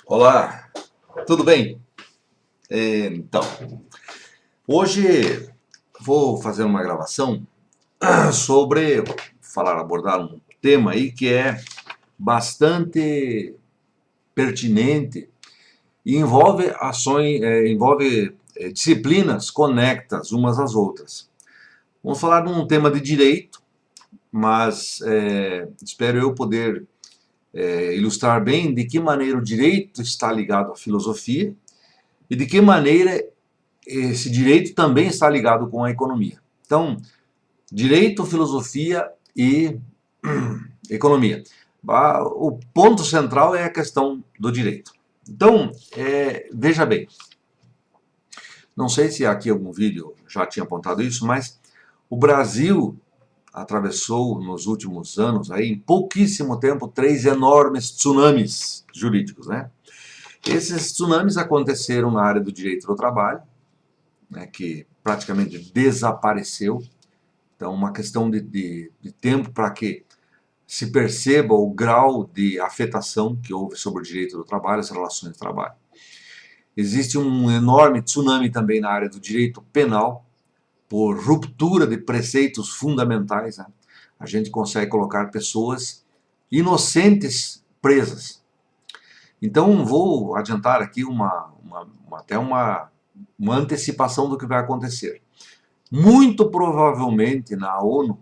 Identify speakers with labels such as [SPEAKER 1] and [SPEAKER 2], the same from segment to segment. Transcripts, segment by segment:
[SPEAKER 1] Olá, tudo bem? Então, hoje vou fazer uma gravação sobre abordar um tema aí que é bastante pertinente e envolve ações, disciplinas conectas umas às outras. Vamos falar de um tema de direito, mas espero eu poder ilustrar bem de que maneira o direito está ligado à filosofia e de que maneira esse direito também está ligado com a economia. Então, direito, filosofia e economia. O ponto central é a questão do direito. Então, veja bem, não sei se aqui algum vídeo já tinha apontado isso, mas o Brasil atravessou nos últimos anos, aí, em pouquíssimo tempo, 3 enormes tsunamis jurídicos, né? Esses tsunamis aconteceram na área do direito do trabalho, né, que praticamente desapareceu. Então, uma questão de tempo para que se perceba o grau de afetação que houve sobre o direito do trabalho, as relações de trabalho. Existe um enorme tsunami também na área do direito penal, por ruptura de preceitos fundamentais, né? A gente consegue colocar pessoas inocentes presas. Então, vou adiantar aqui até uma antecipação do que vai acontecer. Muito provavelmente na ONU,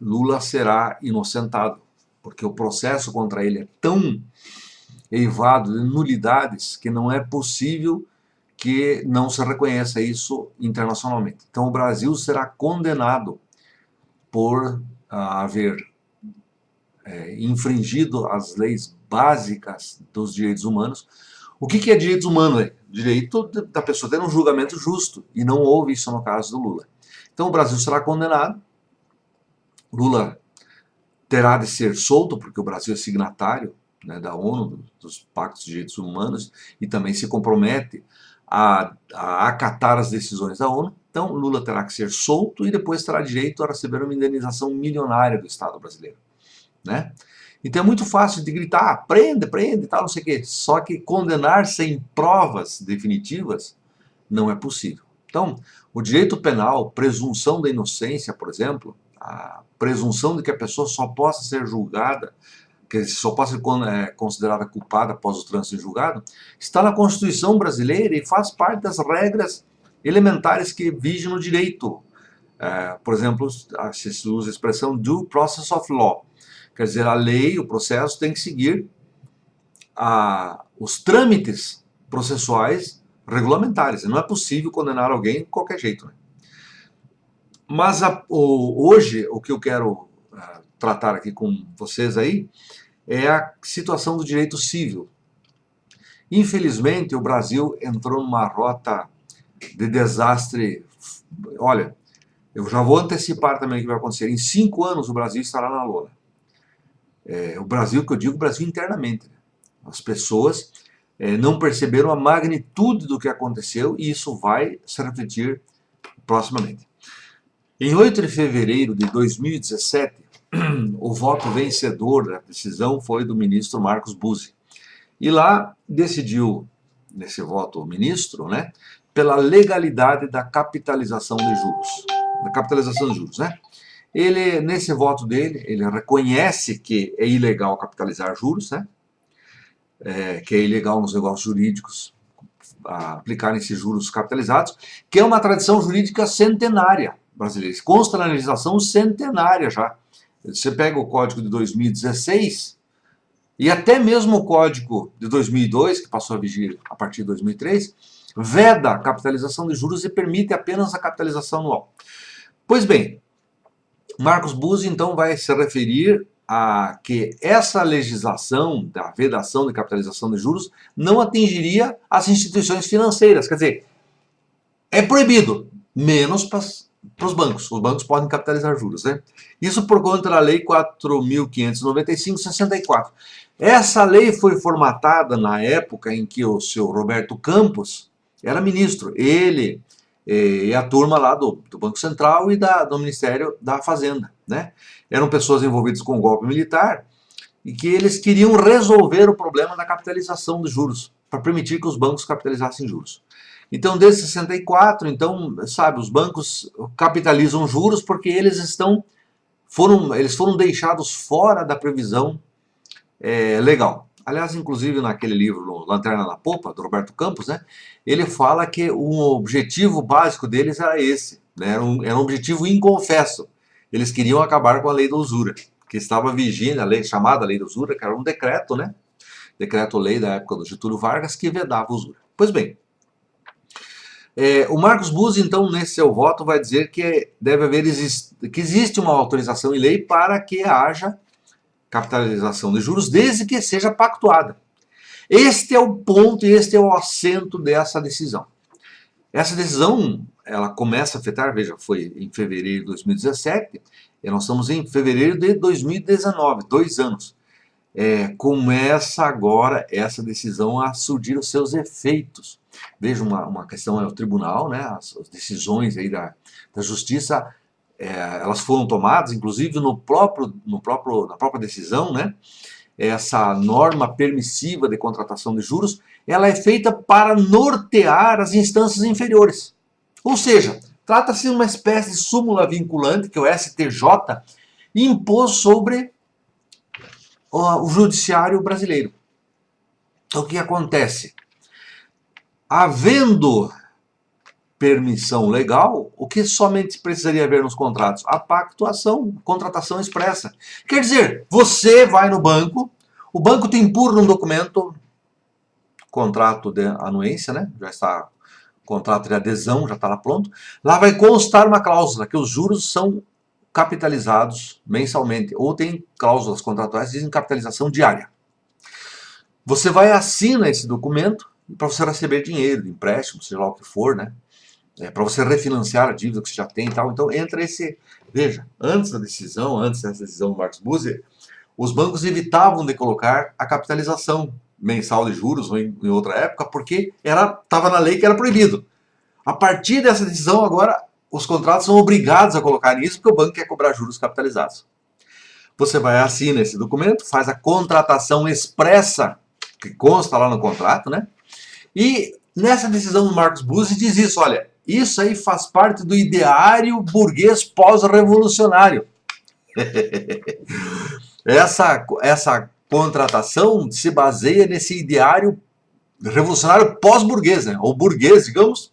[SPEAKER 1] Lula será inocentado, porque o processo contra ele é tão eivado de nulidades que não é possível que não se reconheça isso internacionalmente. Então o Brasil será condenado por haver infringido as leis básicas dos direitos humanos. O que é direitos humanos? Direito da pessoa ter um julgamento justo, e não houve isso no caso do Lula. Então o Brasil será condenado, Lula terá de ser solto, porque o Brasil é signatário, né, da ONU, dos Pactos de Direitos Humanos, e também se compromete a acatar as decisões da ONU. Então Lula terá que ser solto e depois terá direito a receber uma indenização milionária do Estado brasileiro, né? Então é muito fácil de gritar, prende, prende, tal, não sei o quê. Só que condenar sem provas definitivas não é possível. Então, o direito penal, presunção da inocência, por exemplo, a presunção de que a pessoa só possa ser julgada, que só possa ser considerada culpada após o trânsito em julgado, está na Constituição brasileira e faz parte das regras elementares que vigem no direito. Por exemplo, se usa a expressão due process of law. Quer dizer, a lei, o processo tem que seguir os trâmites processuais regulamentares. Não é possível condenar alguém de qualquer jeito, né? Mas hoje, o que eu quero tratar aqui com vocês aí é a situação do direito civil. Infelizmente, o Brasil entrou numa rota de desastre. Olha, eu já vou antecipar também o que vai acontecer. Em 5 anos o Brasil estará na lona. O Brasil, que eu digo, o Brasil internamente. As pessoas não perceberam a magnitude do que aconteceu e isso vai se refletir proximamente. Em 8 de fevereiro de 2017, o voto vencedor da decisão foi do ministro Marcos Buzzi. E lá decidiu, nesse voto, o ministro, né, pela legalidade da capitalização de juros. Da capitalização de juros, né? Ele, nesse voto dele, ele reconhece que é ilegal capitalizar juros, né? Que é ilegal nos negócios jurídicos aplicarem esses juros capitalizados, que é uma tradição jurídica centenária brasileira. Consta na legislação centenária já. Você pega o Código de 2016 e até mesmo o Código de 2002, que passou a vigir a partir de 2003, veda a capitalização de juros e permite apenas a capitalização anual. Pois bem, Marcos Buzzi então vai se referir a que essa legislação da vedação de capitalização de juros não atingiria as instituições financeiras. Quer dizer, é proibido, menos para os bancos. Os bancos podem capitalizar juros, né? Isso por conta da Lei 4.595/64. Essa lei foi formatada na época em que o senhor Roberto Campos era ministro. Ele e a turma lá do Banco Central e do Ministério da Fazenda, né? Eram pessoas envolvidas com o golpe militar e que eles queriam resolver o problema da capitalização dos juros, para permitir que os bancos capitalizassem juros. Então, desde 64, então, sabe, os bancos capitalizam juros porque eles foram deixados fora da previsão legal. Aliás, inclusive naquele livro, Lanterna na Popa, do Roberto Campos, né, ele fala que o objetivo básico deles era esse, né, era um objetivo inconfesso. Eles queriam acabar com a lei da usura, que estava vigindo, a lei chamada lei da usura, que era um decreto, né, decreto-lei da época do Getúlio Vargas, que vedava a usura. Pois bem, o Marcos Buzzi, então, nesse seu voto, vai dizer que que existe uma autorização em lei para que haja capitalização de juros, desde que seja pactuada. Este é o ponto e este é o acento dessa decisão. Essa decisão, ela começa a afetar, veja, foi em fevereiro de 2017, e nós estamos em fevereiro de 2019, 2 anos. Começa agora essa decisão a surgir os seus efeitos. Veja, uma questão é o tribunal, né? As decisões aí da justiça, elas foram tomadas, inclusive na própria decisão, né? Essa norma permissiva de contratação de juros, ela é feita para nortear as instâncias inferiores. Ou seja, trata-se de uma espécie de súmula vinculante que o STJ impôs sobre o judiciário brasileiro. Então, o que acontece? Havendo permissão legal, o que somente precisaria haver nos contratos? A pactuação, contratação expressa. Quer dizer, você vai no banco, o banco te empurra um documento, contrato de anuência, né? Já está, contrato de adesão, já está lá pronto. Lá vai constar uma cláusula que os juros são capitalizados mensalmente, ou tem cláusulas contratuais que dizem capitalização diária. Você vai e assina esse documento para você receber dinheiro, empréstimo, seja lá o que for, né? Para você refinanciar a dívida que você já tem e tal. Então entra esse... Veja, antes dessa decisão do Marcos Buzzi, os bancos evitavam de colocar a capitalização mensal de juros, ou em outra época, porque estava na lei que era proibido. A partir dessa decisão, agora, os contratos são obrigados a colocar isso, porque o banco quer cobrar juros capitalizados. Você vai assinar esse documento, faz a contratação expressa, que consta lá no contrato, né? E nessa decisão do Marcos Buzzi diz isso, olha, isso aí faz parte do ideário burguês pós-revolucionário. Essa contratação se baseia nesse ideário revolucionário pós-burguês, né? Ou burguês, digamos,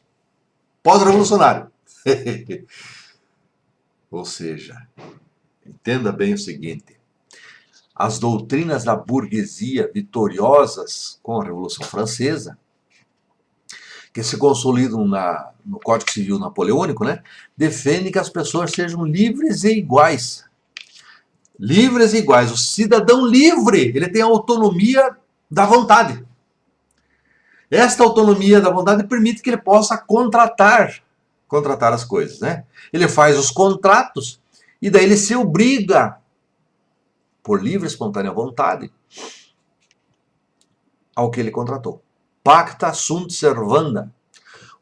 [SPEAKER 1] pós-revolucionário. Ou seja, entenda bem o seguinte, as doutrinas da burguesia vitoriosas com a Revolução Francesa, que se consolidam no Código Civil Napoleônico, né, defendem que as pessoas sejam livres e iguais. Livres e iguais. O cidadão livre, ele tem a autonomia da vontade. Esta autonomia da vontade permite que ele possa contratar as coisas, né? Ele faz os contratos e daí ele se obriga, por livre e espontânea vontade, ao que ele contratou. Pacta sunt servanda.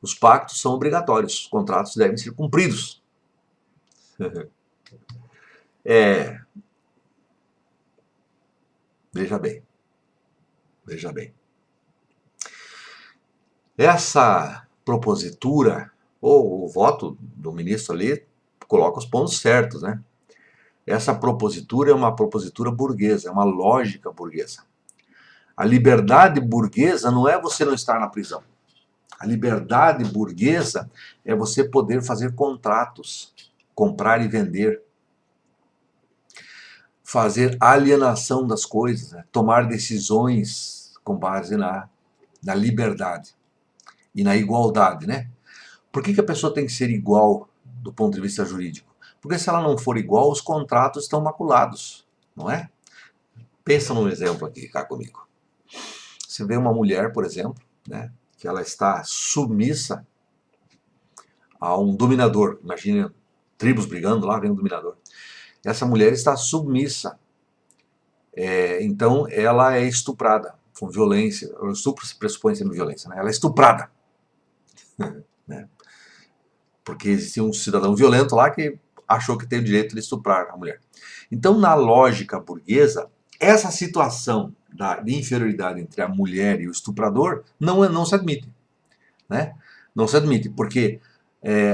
[SPEAKER 1] Os pactos são obrigatórios, os contratos devem ser cumpridos. Veja bem. Veja bem. Essa propositura, ou o voto do ministro ali, coloca os pontos certos, né? Essa propositura é uma propositura burguesa, é uma lógica burguesa. A liberdade burguesa não é você não estar na prisão. A liberdade burguesa é você poder fazer contratos, comprar e vender, fazer alienação das coisas, né? Tomar decisões com base na liberdade e na igualdade, né? Por que a pessoa tem que ser igual do ponto de vista jurídico? Porque se ela não for igual, os contratos estão maculados, não é? Pensa num exemplo aqui, cá comigo. Você vê uma mulher, por exemplo, né, que ela está submissa a um dominador. Imagina tribos brigando, lá vem um dominador. Essa mulher está submissa. Então ela é estuprada com violência. O estupro se pressupõe sendo violência, né? Ela é estuprada. Né? Porque existia um cidadão violento lá que achou que tem o direito de estuprar a mulher. Então, na lógica burguesa, essa situação de inferioridade entre a mulher e o estuprador não se admite, né? Não se admite, porque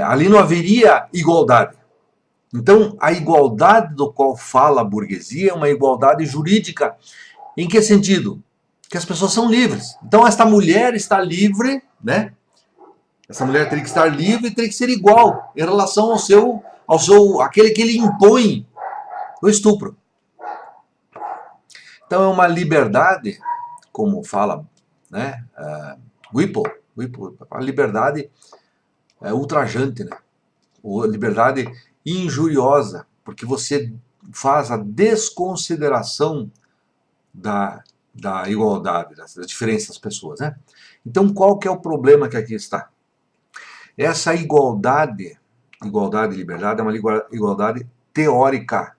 [SPEAKER 1] ali não haveria igualdade. Então, a igualdade do qual fala a burguesia é uma igualdade jurídica. Em que sentido? Que as pessoas são livres. Então, esta mulher está livre, né? Essa mulher teria que estar livre e teria que ser igual em relação aquele que ele impõe o estupro. Então, é uma liberdade, como fala, né? Whipple, a liberdade ultrajante, né? Liberdade injuriosa, porque você faz a desconsideração da igualdade, da diferença das pessoas, né? Então, qual que é o problema que aqui está? Essa igualdade e liberdade é uma igualdade teórica.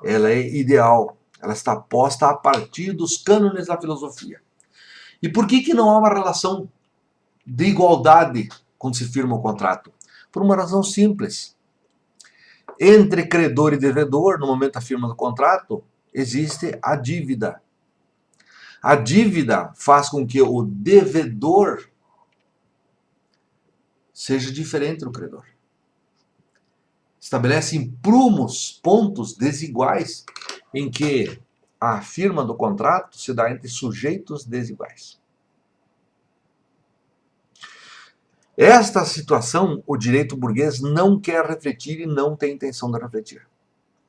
[SPEAKER 1] Ela é ideal. Ela está posta a partir dos cânones da filosofia. E por que não há uma relação de igualdade quando se firma o contrato? Por uma razão simples. Entre credor e devedor, no momento da firma do contrato, existe a dívida. A dívida faz com que o devedor seja diferente do credor. Estabelece imprumos, pontos desiguais, em que a firma do contrato se dá entre sujeitos desiguais. Esta situação, o direito burguês não quer refletir e não tem intenção de refletir.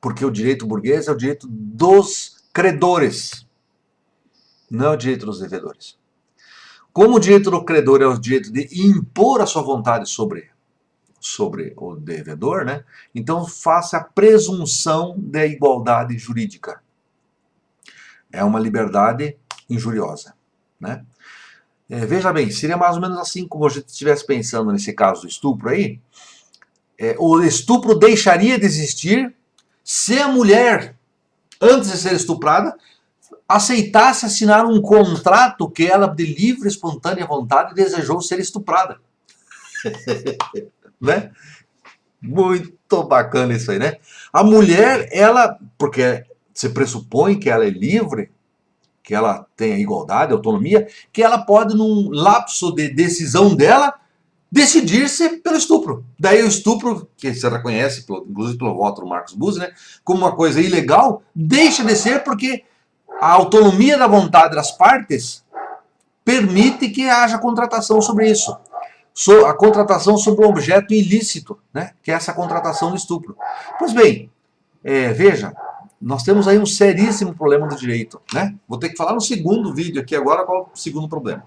[SPEAKER 1] Porque o direito burguês é o direito dos credores, não é o direito dos devedores. Como o direito do credor é o direito de impor a sua vontade sobre o devedor, né? Então faça a presunção da igualdade jurídica. É uma liberdade injuriosa, né? Veja bem, seria mais ou menos assim como a gente estivesse pensando nesse caso do estupro aí. O estupro deixaria de existir se a mulher, antes de ser estuprada, aceitasse assinar um contrato que ela, de livre, espontânea vontade, desejou ser estuprada. Né? Muito bacana isso aí, né? A mulher, porque se pressupõe que ela é livre, que ela tem a igualdade, a autonomia, que ela pode, num lapso de decisão dela, decidir-se pelo estupro. Daí o estupro, que você reconhece, inclusive pelo voto do Marcos Buzzi, né, como uma coisa ilegal, deixa de ser porque a autonomia da vontade das partes permite que haja contratação sobre isso. A contratação sobre um objeto ilícito, né, que é essa contratação do estupro. Pois bem, veja, nós temos aí um seríssimo problema do direito, né? Vou ter que falar no segundo vídeo aqui agora qual é o segundo problema.